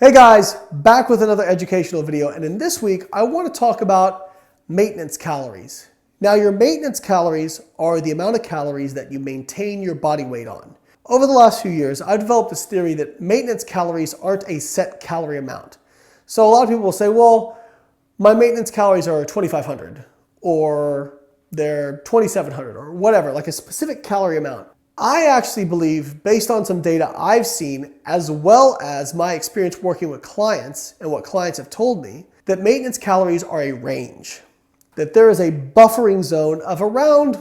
Hey guys, back with another educational video, and in this week I want to talk about maintenance calories. Now, your maintenance calories are the amount of calories that you maintain your body weight on. Over the last few years, I've developed this theory that maintenance calories aren't a set calorie amount. So a lot of people will say, well, my maintenance calories are 2,500 or they're 2,700 or whatever, like a specific calorie amount. I actually believe, based on some data I've seen, as well as my experience working with clients and what clients have told me, that maintenance calories are a range. That there is a buffering zone of around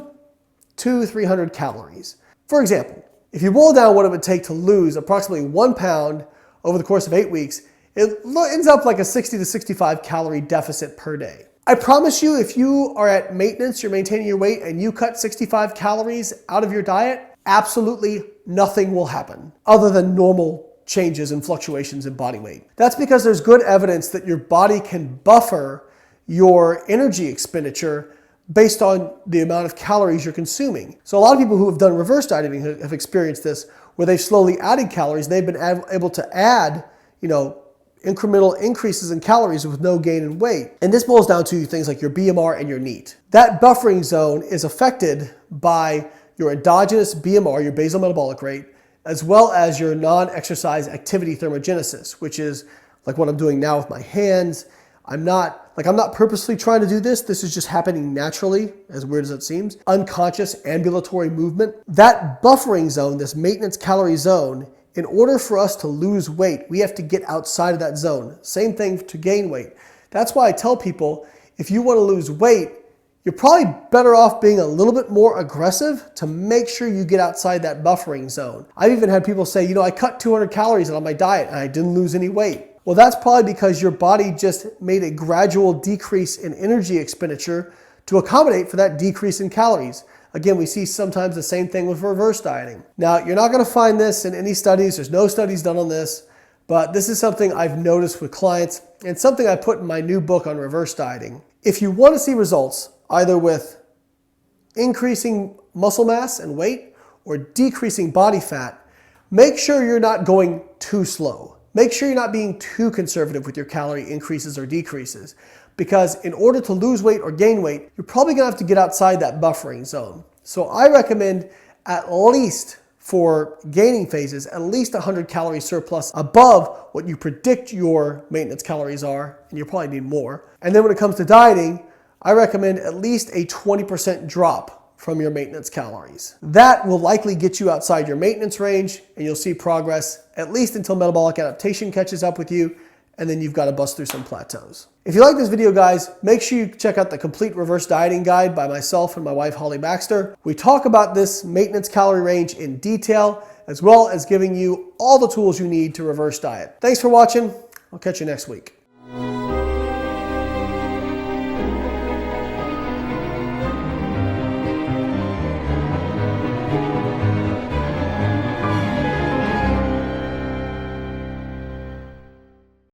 200-300 calories. For example, if you boil down what it would take to lose approximately 1 pound over the course of 8 weeks, it ends up like a 60 to 65 calorie deficit per day. I promise you, if you are at maintenance, you're maintaining your weight, and you cut 65 calories out of your diet, absolutely nothing will happen other than normal changes and fluctuations in body weight. That's because there's good evidence that your body can buffer your energy expenditure based on the amount of calories you're consuming. So a lot of people who have done reverse dieting have experienced this, where they've slowly added calories. They've been able to add, incremental increases in calories with no gain in weight. And this boils down to things like your BMR and your NEAT. That buffering zone is affected by your endogenous BMR, your basal metabolic rate, as well as your non-exercise activity thermogenesis, which is like what I'm doing now with my hands. I'm not purposely trying to do this. This is just happening naturally, as weird as it seems. Unconscious ambulatory movement. That buffering zone, this maintenance calorie zone, in order for us to lose weight, we have to get outside of that zone. Same thing to gain weight. That's why I tell people, if you want to lose weight, you're probably better off being a little bit more aggressive to make sure you get outside that buffering zone. I've even had people say, I cut 200 calories on my diet and I didn't lose any weight. Well, that's probably because your body just made a gradual decrease in energy expenditure to accommodate for that decrease in calories. Again, we see sometimes the same thing with reverse dieting. Now, you're not going to find this in any studies. There's no studies done on this, but this is something I've noticed with clients and something I put in my new book on reverse dieting. If you want to see results, either with increasing muscle mass and weight or decreasing body fat, make sure you're not going too slow. Make sure you're not being too conservative with your calorie increases or decreases, because in order to lose weight or gain weight, you're probably going to have to get outside that buffering zone. So I recommend, at least for gaining phases, at least 100 calorie surplus above what you predict your maintenance calories are, and you probably need more. And then when it comes to dieting, I recommend at least a 20% drop from your maintenance calories. That will likely get you outside your maintenance range, and you'll see progress at least until metabolic adaptation catches up with you, and then you've got to bust through some plateaus. If you like this video, guys, make sure you check out the complete reverse dieting guide by myself and my wife, Holly Baxter. We talk about this maintenance calorie range in detail, as well as giving you all the tools you need to reverse diet. Thanks for watching. I'll catch you next week.